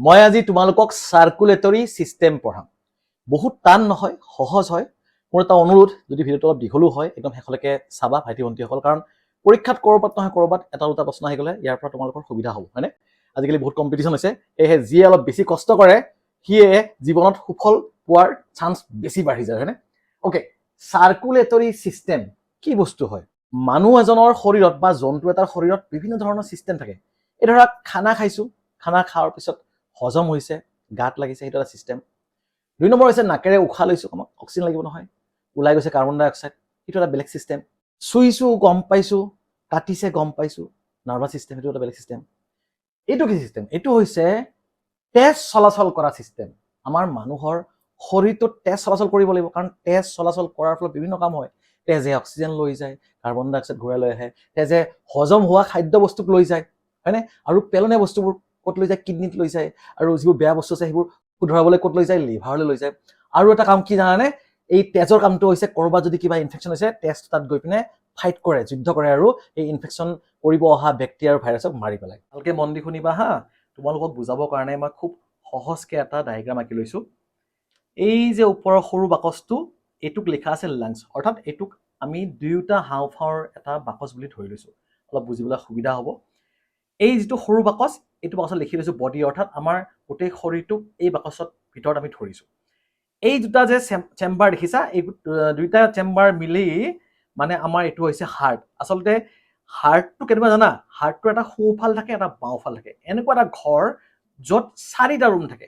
মই আজি তোমালোকক সাৰ্কুলেটৰি সিস্টেম পঢ়াম। বহুত টান নহয়, সহজ হয়। মোৰ এটা অনুৰোধ, যদি ভিডিওটো অলপ দীঘলো হয় একদম শেষলৈকে চাবা ভাইটি ভণ্টিসকল, কাৰণ পৰীক্ষাত ক'ৰবাত নহয় ক'ৰবাত এটা দুটা প্ৰশ্ন আহি গ'লে ইয়াৰ পৰা তোমালোকৰ সুবিধা হ'ব, হয়নে? আজিকালি বহুত কম্পিটিশ্যন হৈছে, সেয়েহে যিয়ে অলপ বেছি কষ্ট কৰে সিয়ে জীৱনত সুফল পোৱাৰ চান্স বেছি বাঢ়ি যায়, হয়নে? অ'কে, সাৰ্কুলেটৰি সিস্টেম কি বস্তু হয়? মানুহ এজনৰ শৰীৰত বা জন্তু এটাৰ শৰীৰত বিভিন্ন ধৰণৰ চিষ্টেম থাকে। এই ধৰা খানা খাইছোঁ, খানা খোৱাৰ পিছত হজম হৈছে, গাত লাগিছে, সেইটো এটা চিষ্টেম। 2 নম্বৰ হৈছে নাকেৰে উশাহ লৈছোঁ, আমাক অক্সিজেন লাগিব নহয়, ওলাই গৈছে কাৰ্বন ডাই অক্সাইড, সেইটো এটা বেলেগ চিষ্টেম। চুইছোঁ, গম পাইছোঁ, কাটিছে, গম পাইছোঁ, নাৰ্ভাছ চিষ্টেম, সেইটো এটা বেলেগ চিষ্টেম। এইটো কি চিষ্টেম? এইটো হৈছে তেজ চলাচল কৰা চিষ্টেম। আমাৰ মানুহৰ শৰীৰটোত তেজ চলাচল কৰিব লাগিব, কাৰণ তেজ চলাচল কৰাৰ ফলত বিভিন্ন কাম হয়। তেজে অক্সিজেন লৈ যায়, কাৰ্বন ডাই অক্সাইড ঘূৰাই লৈ আহে, তেজে হজম হোৱা খাদ্য বস্তুক লৈ যায়, হয়নে? আৰু পেলনীয়া বস্তুবোৰ ক'ত লৈ যায়? কিডনীত লৈ যায়। আৰু যিবোৰ বেয়া বস্তু আছে সেইবোৰ শুধৰাবলৈ ক'ত লৈ যায়? লিভাৰলৈ লৈ যায়। আৰু এটা কাম কি জানানে? এই তেজৰ কামটো হৈছে ক'ৰবাত যদি কিবা ইনফেকশ্যন হৈছে, তেজ তাত গৈ পিনে ফাইট কৰে, যুদ্ধ কৰে, আৰু এই ইনফেকশ্যন কৰিব অহা বেক্টেৰিয়া আৰু ভাইৰাছক মাৰি পেলায়। ভালকে মন দি শুনিবা হা, তোমালোকক বুজাবৰ কাৰণে মই খুব সহজকে এটা ডায়েগ্ৰাম আঁকি লৈছোঁ। এই যে ওপৰৰ সৰু বাকচটো, এইটোক লিখা আছে লাংছ, অৰ্থাৎ এইটোক আমি দুয়োটা হাওঁফাওঁৰ এটা বাকচ বুলি ধৰি লৈছোঁ, অলপ বুজিবলৈ সুবিধা হ'ব। এই যিটো সৰু বাকচ, এইটো বাকচত লিখি লৈছোঁ বডি, অৰ্থাৎ আমাৰ গোটেই শৰীৰটোক এই বাকচত ভিতৰত আমি ধৰিছোঁ। এই দুটা যে চেম্বাৰ দেখিছা, এই দুইটা চেম্বাৰ মিলি মানে আমাৰ এইটো হৈছে হাৰ্ট। আচলতে হাৰ্টটো কেনেকুৱা জানা? হাৰ্টটো এটা সোঁফাল থাকে, এটা বাওঁফাল থাকে। এনেকুৱা এটা ঘৰ য'ত 4টা ৰুম থাকে।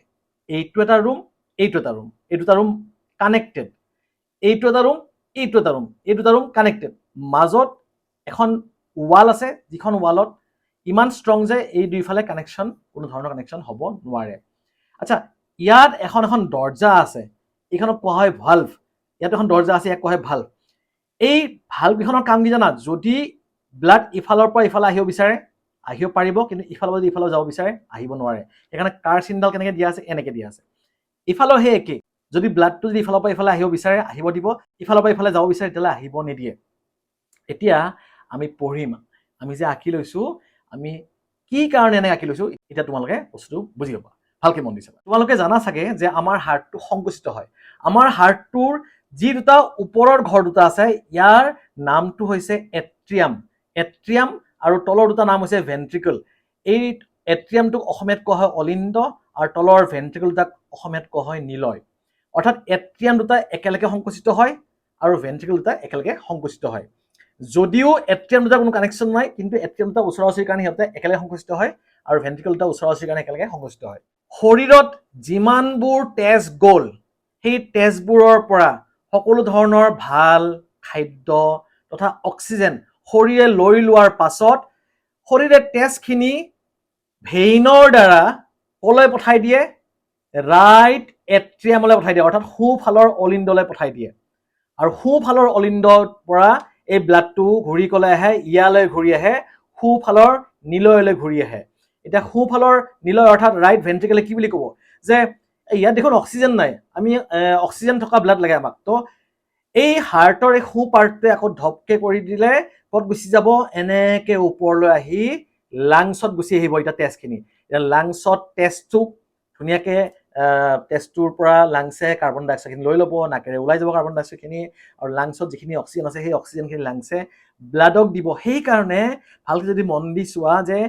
এইটো এটা ৰুম, এইটো এটা ৰুম, এই দুটা ৰুম কানেক্টেড। এইটো এটা ৰুম, এইটো এটা ৰুম, এই দুটা ৰুম কানেক্টেড। মাজত এখন ৱাল আছে, যিখন ৱালত ইমান ষ্ট্ৰং যে এই দুইফালে কানেকশ্যন, কোনো ধৰণৰ কানেকশ্যন হ'ব নোৱাৰে। আচ্ছা, ইয়াত এখন দৰ্জা আছে, এইখনক কোৱা হয় ভাল্ভ। ইয়াত এখন দৰ্জা আছে, ইয়াক কোৱা হয় ভাল্ভ। এই ভাল্ভকেইখনৰ কাম কি জানা? যদি ব্লাড ইফালৰ পৰা ইফালে আহিব বিচাৰে, আহিব পাৰিব, কিন্তু ইফালৰ পৰা যদি ইফালে যাব বিচাৰে, আহিব নোৱাৰে। সেইকাৰণে কাৰ চিনডাল কেনেকৈ দিয়া আছে? এনেকৈ দিয়া আছে। ইফালৰ সেই একেই, যদি ব্লাডটো যদি ইফালৰ পৰা ইফালে আহিব বিচাৰে, আহিব দিব, ইফালৰ পৰা ইফালে যাব বিচাৰে, তেতিয়াহ'লে আহিব নিদিয়ে। এতিয়া আমি পঢ়িম, আমি যে আঁকি লৈছোঁ, আমি কি কাৰণে এনেকৈ আঁকি লৈছোঁ, এতিয়া তোমালোকে বস্তুটো বুজি পাবা। ভালকে মন দি চাবা। তোমালোকে জানা চাগে যে আমাৰ হাৰ্টটো সংকুচিত হয়। আমাৰ হাৰ্টটোৰ যি দুটা ওপৰৰ ঘৰ দুটা আছে, ইয়াৰ নামটো হৈছে এট্ৰিয়াম। এট্ৰিয়াম আৰু তলৰ দুটা নাম হৈছে ভেন্ট্ৰিকল। এই এট্ৰিয়ামটোক অসমীয়াত কোৱা হয় অলিন্দ, আৰু তলৰ ভেন্ট্ৰিকল দুটাক অসমীয়াত কোৱা হয় নিলয়। অৰ্থাৎ এট্ৰিয়াম দুটা একেলগে সংকুচিত হয় আৰু ভেন্ট্ৰিকল দুটা একেলগে সংকুচিত হয়। যদিও এট্ৰিয়াম দুটা কোনো কানেকশ্যন নাই, কিন্তু এট্ৰিয়াম দুটা ওচৰা ওচৰিৰ কাৰণে সিহঁতে একেলগে সংকুচিত হয়, আৰু ভেন্ট্ৰিকল দুটা ওচৰা ওচৰিৰ কাৰণে একেলগে সংকুচিত হয়। শৰীৰত যিমানবোৰ তেজ গ'ল, সেই তেজবোৰৰ পৰা সকলো ধৰণৰ ভাল খাদ্য তথা অক্সিজেন শৰীৰে লৈ লোৱাৰ পাছত শৰীৰে তেজখিনি ভেইনৰ দ্বাৰা কলৈ পঠাই দিয়ে? ৰাইট এট্ৰিয়ামলৈ পঠাই দিয়ে, অৰ্থাৎ সোঁফালৰ অলিন্দলৈ পঠাই দিয়ে। আৰু সোঁফালৰ অলিন্দৰ পৰা এই ব্লাডটো ঘূৰি কলৈ আহে? ইয়ালৈ ঘূৰি আহে, সোঁফালৰ নিলয়লৈ ঘূৰি আহে। এতিয়া সোঁফালৰ নিলয় অৰ্থাৎ ৰাইট ভেন্ট্ৰিকলে কি বুলি ক'ব? যে ইয়াত দেখোন অক্সিজেন নাই, আমি অক্সিজেন থকা ব্লাড লাগে আমাক। তো এই হাৰ্টৰ এই সোঁ পাৰ্টটোৱে আকৌ ধপকে কৰি দিলে ক'ত গুচি যাব? এনেকে ওপৰলৈ আহি লাংছত গুচি আহিব এতিয়া তেজখিনি। এতিয়া লাংছত তেজটোক ধুনীয়াকে তেজটোৰ পৰা লাংছে কাৰ্বন ডাই অক্সাইডখিনি লৈ ল'ব, নাকেৰে ওলাই যাব কাৰ্বন ডাই অক্সাইডখিনি, আৰু লাংছত যিখিনি অক্সিজেন আছে সেই অক্সিজেনখিনি লাংছে ব্লাডক দিব। সেইকাৰণে ভালকে যদি মন দি চোৱা যে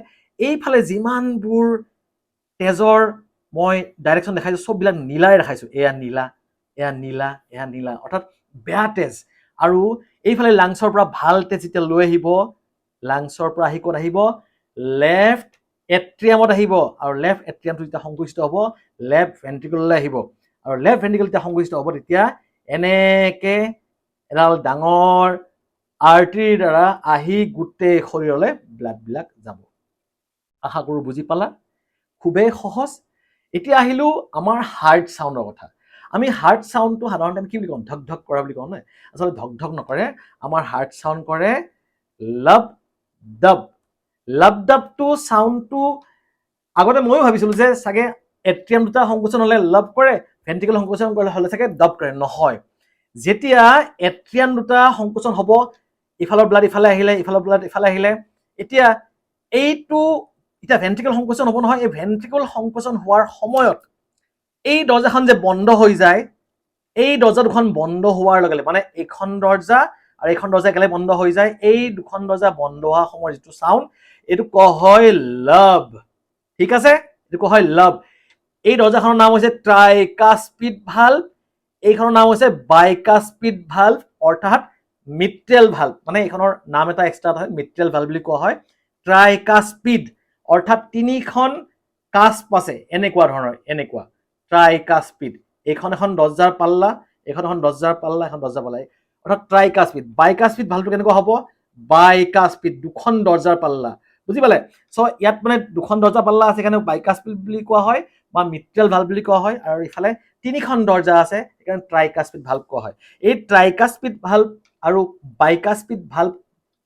এইফালে যিমানবোৰ তেজৰ মই ডাইৰেকশ্যন দেখাইছোঁ, চববিলাক নীলাৰে দেখাইছোঁ। এয়া নীলা, এয়া নীলা, এয়া নীলা, অৰ্থাৎ বেয়া তেজ। আৰু এইফালে লাংছৰ পৰা ভাল তেজ যেতিয়া লৈ আহিব, লাংছৰ পৰা আহি ক'ত আহিব? লেফ্ট এট্ৰিয়ামত আহিব, আৰু লেফ্ট এট্ৰিয়ামটো যেতিয়া সংকুচিত হ'ব, লেফ্ট ভেন্ট্ৰিকললৈ আহিব, আৰু লেফ্ট ভেন্ট্ৰিকল যেতিয়া সংকুচিত হ'ব, তেতিয়া এনেকে এডাল ডাঙৰ আৰ্টাৰীৰ দ্বাৰা আহি গোটেই শৰীৰলৈ ব্লাডবিলাক যাব। আশা কৰোঁ বুজি পালা। খুবেই সহজ। এতিয়া আহিলোঁ আমাৰ হাৰ্ট চাউণ্ডৰ কথা। আমি হাৰ্ট চাউণ্ডটো সাধাৰণতে আমি কি বুলি কওঁ? ধক ধক কৰা বুলি কওঁ, নহয়? আচলতে ধক ধক নকৰে, আমাৰ হাৰ্ট চাউণ্ড কৰে লাব ডাব। লাব ডাবটো চাউণ্ডটো আগতে ময়ো ভাবিছিলোঁ যে চাগে এট্ৰিয়াম দুটা সংকোচন হ'লে লাভ কৰে, ভেন্ট্ৰিকল সংকোচন হ'লে চাগে ডাব কৰে। নহয়, যেতিয়া এট্ৰিয়াম দুটা সংকোচন হ'ব, ইফালৰ ব্লাড ইফালে আহিলে, ইফালৰ ব্লাড ইফালে আহিলে, এতিয়া এইটো এতিয়া ভেন্ট্ৰিকল সংকোচন হ'ব নহয়, এই ভেন্ট্ৰিকল সংকোচন হোৱাৰ সময়ত এই দৰ্জাখন যে বন্ধ হৈ যায়, এই দৰ্জা দুখন বন্ধ হোৱাৰ লগে লগে মানে এইখন দৰ্জা আৰু এইখন দৰ্জা একেলগে বন্ধ হৈ যায়, এই দুখন দৰ্জা বন্ধ হোৱা সময়ৰ যিটো চাউণ্ড এইটো কোৱা হয় লাভ। ঠিক আছে, এইটো কোৱা হয় লাভ। এই দৰ্জাখনৰ নাম হৈছে ট্ৰাইকাস্পিড ভাল্ভ, এইখনৰ নাম হৈছে বাইকাস্পিড ভাল্ভ অৰ্থাৎ মিট্ৰেল ভাল্ভ। মানে এইখনৰ নাম এটা এক্সট্ৰা হয়, মিট্ৰেল ভাল্ভ বুলি কোৱা হয়। ট্ৰাইকাস্পিড অৰ্থাৎ তিনিখন কাস্প আছে এনেকুৱা ধৰণৰ, এনেকুৱা ট্ৰাইকাস্পিড। এইখন এখন দৰ্জাৰ পাল্লা, এইখন এখন দৰ্জাৰ পাল্লা, এখন দৰ্জাৰ পাল্লা, অৰ্থাৎ ট্ৰাইকাস্পিড। বাইকাস্পিড ভাল্ভটো কেনেকুৱা হ'ব? বাইকাস্পিড, দুখন দৰ্জাৰ পাল্লা। বুজি পালে? চ' ইয়াত মানে দুখন দৰ্জা পাল্লা আছে কাৰণে বাইকাস্পিড বুলি কোৱা হয় বা মিট্ৰেল ভাল্ভ বুলি কোৱা হয়, আৰু ইফালে তিনিখন দৰ্জা আছে সেইকাৰণে ট্ৰাইকাস্পিড ভাল্ভ কোৱা হয়। এই ট্ৰাইকাস্পিড ভাল্ভ আৰু বাইকাস্পিড ভাল্ভ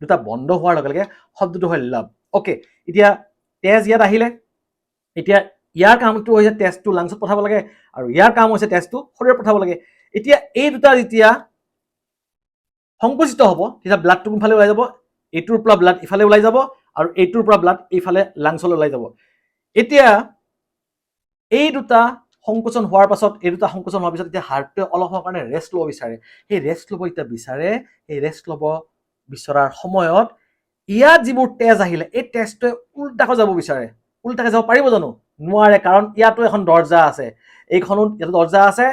দুটা বন্ধ হোৱাৰ লগে লগে শব্দটো হয় লাভ। অ'কে, এতিয়া তেজ ইয়াত আহিলে, এতিয়া ইয়াৰ কামটো হৈছে তেজটো লাংছত পঠাব লাগে আৰু ইয়াৰ কাম হৈছে তেজটো শৰীৰত পঠাব লাগে। এতিয়া এই দুটা যেতিয়া সংকুচিত হ'ব তেতিয়া ব্লাডটো কোনফালে ওলাই যাব? এইটোৰ পৰা ব্লাড ইফালে ওলাই যাব আৰু এইটোৰ পৰা ব্লাড এইফালে লাংছলৈ ওলাই যাব। এতিয়া এই দুটা সংকোচন হোৱাৰ পাছত, এই দুটা সংকোচন হোৱাৰ পিছত এতিয়া হাৰ্টটোৱে অলপ সময়ৰ কাৰণে ৰেষ্ট ল'ব বিচাৰে। সেই ৰেষ্ট ল'ব এতিয়া বিচাৰে, সেই ৰেষ্ট ল'ব বিচৰাৰ সময়ত ইয়াত যিবোৰ তেজ আহিলে এই তেজটোৱে উল্টাকৈ যাব বিচাৰে। উল্টাকৈ যাব পাৰিব জানো? নোৱাৰে, কাৰণ ইয়াতো এখন দৰ্জা আছে, এইখনো ইয়াতো দৰ্জা আছে,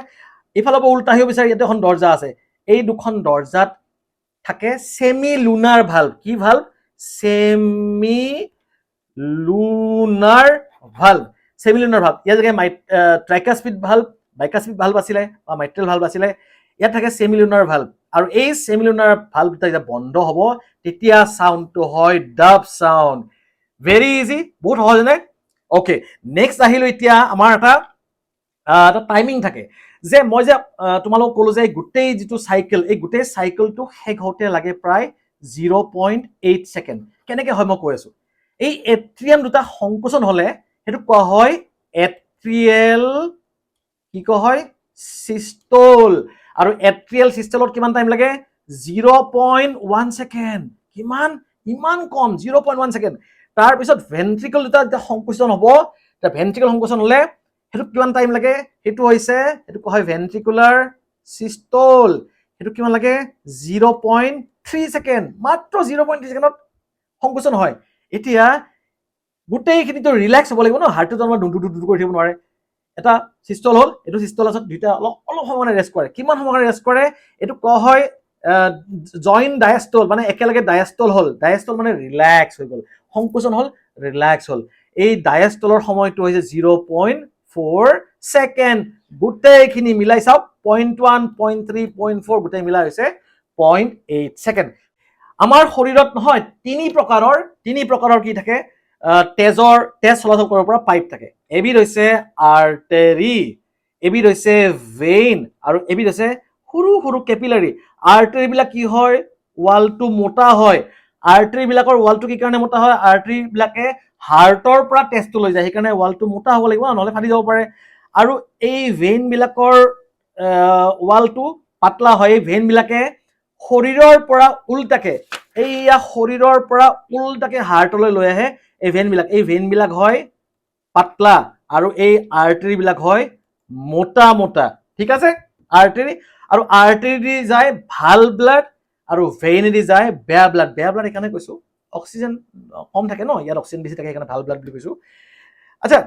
এইফালৰ পৰা উল্টা আহিব বিচাৰে, ইয়াতো এখন দৰ্জা আছে। এই দুখন দৰ্জাত থাকে সেমি লুনাৰ ভাল্ভ। কি valve? Semi lunar valve. Semi lunar valve. ইয়াত যেনেকৈ ট্ৰাইকাস্পিড ভাল্ভ, বাইকাস্পিড ভাল্ভ আছিলে বা মাইট্ৰেল ভাল্ভ আছিলে, ইয়াত থাকে সেমি লুনাৰ ভাল্ভ। আৰু এই সেমি লুনাৰ ভাল্ভ দুটা যেতিয়া বন্ধ হ'ব তেতিয়া চাউণ্ডটো হয় ডাব চাউণ্ড। ভেৰি ইজি, বহুত সহজ নে? অ'কে, নেক্সট আহিলো এতিয়া আমাৰ এটা টাইমিং থাকে যে মই যে তোমালোকক ক'লো যে গোটেই যিটো চাইকেল, এই গোটেই চাইকেলটো শেষ হওঁতে লাগে প্ৰায় 0.8 ছেকেণ্ড। কেনেকৈ হয় মই কৈ আছো। এই এট্ৰিয়াম দুটা সংকোচন হ'লে সেইটো কোৱা হয় এট্ৰিয়েল, কি কোৱা হয়? চিষ্টল। আৰু এট্ৰিয়েল চিষ্টলত কিমান টাইম লাগে? 0.1 ছেকেণ্ড। কিমান? ইমান কম, 0.1 ছেকেণ্ড। তাৰপিছত ভেন্ট্ৰিকল দুটা যেতিয়া সংকোচন হ'ব, ভেন্ট্ৰিকল সংকোচন হ'লে সেইটো কিমান টাইম লাগে? সেইটো হৈছে, সেইটো কোৱা হয় ভেন্ট্ৰিকুলাৰ চিষ্টল। সেইটো কিমান লাগে? 0.3 ছেকেণ্ড। মাত্ৰ 0.3 ছেকেণ্ডত সংকোচন হয়। এতিয়া গোটেইখিনিতো ৰিলেক্স হ'ব লাগিব ন, হাৰ্টটো আমাৰ ডুডু ডুডু কৰি থাকিব নোৱাৰে। এটা চিষ্টল হ'ল, এইটো চিষ্টল আছে, দুইটা অলপ সময় ৰেষ্ট কৰে। কিমান সময় ৰেষ্ট কৰে? এইটো কোৱা হয় জইণ্ট ডায়েষ্টল, মানে একেলগে ডায়েষ্টল হ'ল। ডায়েষ্টল মানে ৰিলেক্স হৈ গ'ল, সংকোচন হ'ল, ৰিলেক্স হ'ল। এই ডায়েষ্টলৰ সময়টো হৈছে 0.4 ছেকেণ্ড। গোটেইখিনি মিলাই চাওক, 0.1, 0.3, 0.4 গোটেই মিলাই হৈছে 0.8 ছেকেণ্ড। আমাৰ শৰীৰত নহয় তিনি প্ৰকাৰৰ কি থাকে? তেজ চলাচল কৰিব পৰা পাইপ থাকে। এবিধ হৈছে আৰ্টেৰী, এবিধ হৈছে ভেইন, আৰু এবিধ হৈছে সৰু সৰু কেপিলাৰী। আৰ্টেৰী বিলাক কি হয়? ৱালটো মোটা হয়। আৰ্টেৰী বিলাকৰ ৱালটো কি কাৰণে মোটা হয়? আৰ্টেৰী বিলাকে হাৰ্টৰ পৰা তেজটো লৈ যায়, সেইকাৰণে ৱালটো মোটা হ'ব লাগিব, নহ'লে ফাটি যাব পাৰে। আৰু এই ভেইন বিলাকৰ ৱালটো পাতলা হয়। এই ভেইন বিলাকে শৰীৰৰ পৰা উল্টাকে, এইয়া শৰীৰৰ পৰা উল্টাকে হাৰ্টলৈ লৈ আহে এই ভেইন বিলাক। এই ভেইন বিলাক হয় পাতলা আৰু এই আৰ্টেৰী বিলাক হয় মোটা মোটা। ঠিক আছে? আৰ্টেৰী, আৰু আৰ্টেৰী দি যায় ভাল ব্লাড আৰু ভেইনেদি যায় বেয়া ব্লাড। বেয়া ব্লাড সেইকাৰণে কৈছো, অক্সিজেন কম থাকে ন, ইয়াত অক্সিজেন বেছি থাকে, সেইকাৰণে ভাল ব্লাড বুলি কৈছো। আচ্ছা,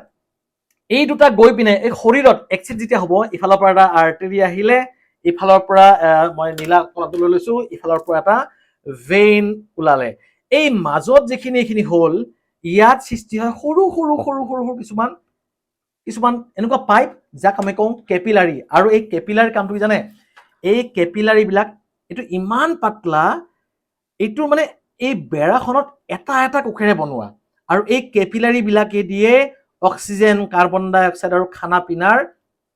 এই দুটা গৈ পিনে এই শৰীৰত এক্সিট যেতিয়া হ'ব, ইফালৰ পৰা এটা আৰ্টেৰী আহিলে, ইফালৰ পৰা মই নীলা কলাটো লৈ লৈছো, ইফালৰ পৰা এটা ভেইন ওলালে। এই মাজত যিখিনি এইখিনি হ'ল, ইয়াত সৃষ্টি হয় সৰু সৰু সৰু সৰু সৰু কিছুমান এনেকুৱা পাইপ, যাক আমি কওঁ কেপিলাৰী। আৰু এই কেপিলাৰী কামটো কি জানে? এই কেপিলাৰী বিলাক এইটো ইমান পাতলা, এইটো মানে এই বেৰাখনত এটা এটা কোষেৰে বনোৱা, আৰু এই কেপিলাৰী বিলাকে দিয়ে অক্সিজেন, কাৰ্বন ডাই অক্সাইড আৰু খানা পিনাৰ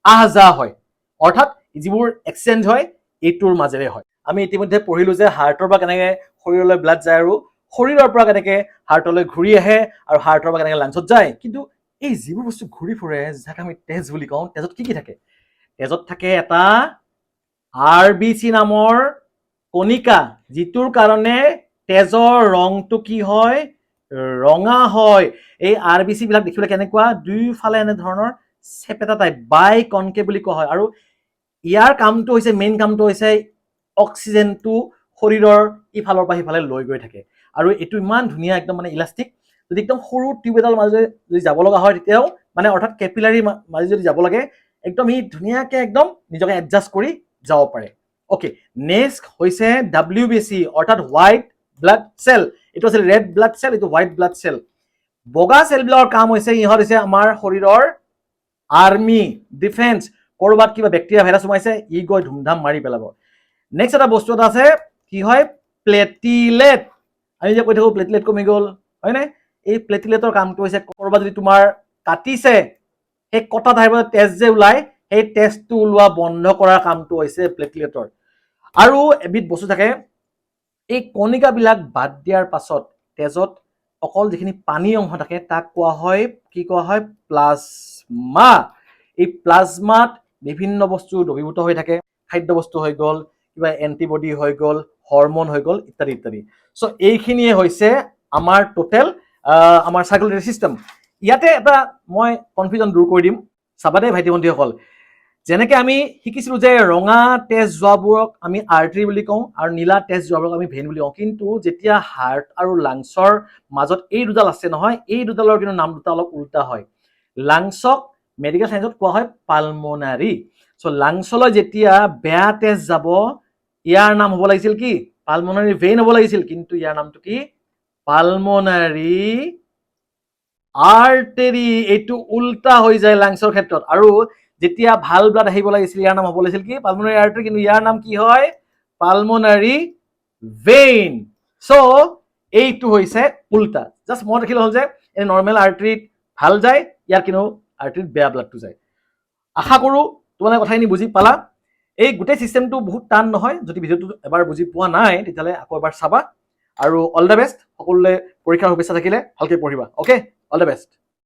আহ যাহ হয়। অৰ্থাৎ যিবোৰ এক্সচেঞ্জ হয় এইটোৰ মাজেৰে হয়। আমি ইতিমধ্যে পঢ়িলো যে হাৰ্টৰ পৰা কেনেকে শৰীৰলৈ ব্লাড যায় আৰু শৰীৰৰ পৰা কেনেকে হাৰ্টলৈ ঘূৰি আহে আৰু হাৰ্টৰ পৰা কেনেকে লাংছত যায়। কিন্তু এই যিবোৰ বস্তু ঘূৰি ফুৰে, যাক আমি তেজ বুলি কওঁ, তেজত কি কি থাকে? তেজত থাকে এটা RBC নামৰ কণিকা, যিটোৰ কাৰণে তেজৰ ৰংটো কি হয়? ৰঙা হয়। এই RBC বিলাক দেখিবলৈ কেনেকুৱা দুইফালে এনে ধৰণৰ চেপেটা টাইপ বাই কনকেভ বুলি কোৱা হয় আৰু ইয়াৰ কামটো হৈছে মেইন কামটো হৈছে অক্সিজেনটো শৰীৰৰ ইফালৰ পৰা সিফালে লৈ গৈ থাকে আৰু এইটো ইমান ধুনীয়া একদম মানে ইলাষ্টিক যদি একদম সৰু টিউব এডাল মাজে যদি যাব লগা হয় তেতিয়াও মানে অৰ্থাৎ কেপিলাৰী মাজে যদি যাব লাগে একদম ই ধুনীয়াকে একদম নিজকে এডজাষ্ট কৰি যাব পাৰে ওকে নেক্সট হৈছে WBC অৰ্থাৎ হোৱাইট ব্লাড চেল এইটো আছিল ৰেড ব্লাড চেল এইটো হোৱাইট ব্লাড চেল বগা চেলবিলাকৰ কাম হৈছে ইহঁত হৈছে আমাৰ শৰীৰৰ আৰ্মি ডিফেন্স কৰবাত কিবা বেক্টেৰিয়া ভাইৰাছ সোমাইছে ই গৈ ধুমধাম মাৰি পেলাব নেক্সট এটা বস্তু এটা আছে কি হয় প্লেটিলেট আমি যে কৈ থাকো প্লেটিলেট কমি গ'ল হয় নাই এই প্লেটিলেটৰ কামটো হৈছে কৰবাত যদি তোমাৰ কাটিছে সেই কটা ঠাইৰ পৰা তেজ যে ওলাই সেই তেজটো ওলোৱা বন্ধ কৰাৰ কামটো হৈছে প্লেটিলেটৰ আৰু এবিধ বস্তু থাকে এই কণিকাবিলাক বাদ দিয়াৰ পাছত তেজত অকল যিখিনি পানী অংশ থাকে তাক কোৱা হয় কি কোৱা হয় প্লাজমা এই প্লাজমাত বিভিন্ন বস্তু দ্ৰৱীভূত হৈ থাকে খাদ্য বস্তু হৈ গ'ল কিবা এন্টিবডি হৈ গ'ল হৰমন হৈ গ'ল ইত্যাদি ইত্যাদি সো এইখিনিয়ে হৈছে আমাৰ টোটেল আমাৰ সাৰ্কুলেটৰী সিস্টেম ইয়াতে এটা মই কনফিউজন দূৰ কৰি দিম চাবা দেই ভাইটি ভণ্টিসকল যেনেকৈ আমি শিকিছিলোঁ যে ৰঙা তেজ যোৱাবোৰক আমি আৰ্টাৰী বুলি কওঁ আৰু নীলা তেজ যোৱাবোৰক আমি ভেইন বুলি কওঁ কিন্তু যেতিয়া হাৰ্ট আৰু লাংছৰ মাজত এই দুডাল আছে নহয় এই দুডালৰ কিন্তু নাম দুটা অলপ উল্টা হয় লাংছক মেডিকেল সায়েন্সত কোৱা হয় পালমোনাৰী সো লাংছলৈ যেতিয়া বেয়া তেজ যাব ইয়াৰ নাম হ'ব লাগিছিল কি পালমোনাৰী ভেইন হ'ব লাগিছিল কিন্তু ইয়াৰ নামটো কি পালমোনাৰী আৰ্টাৰী এইটো উল্টা হৈ যায় লাংছৰ ক্ষেত্ৰত আৰু যেতিয়া ভাল ব্লাড আহিব লাগিছিল ইয়াৰ নাম হ'ব লাগিছিল কি পালমোনাৰী আৰ্টাৰী কিন্তু ইয়াৰ নাম কি হয় পালমোনাৰী ভেইন সো এইটো হৈছে উল্টা জাস্ট মই দেখিলে হ'ল যে এই নৰ্মেল আৰ্টাৰীত ভাল যায় ইয়াৰ কিন্তু আৰ্টাৰীত বেয়া ব্লাডটো যায় আশা কৰোঁ তোমালোকে কথাখিনি বুজি পালা এই গোটেই চিষ্টেমটো বহুত টান নহয় যদি ভিডিঅ'টো এবাৰ বুজি পোৱা নাই তেতিয়াহ'লে আকৌ এবাৰ চাবা আৰু অল দ্য বেষ্ট সকলোৰে পৰীক্ষাৰ শুভেচ্ছা থাকিলে ভালকৈ পঢ়িবা অ'কে অল দ্য বেষ্ট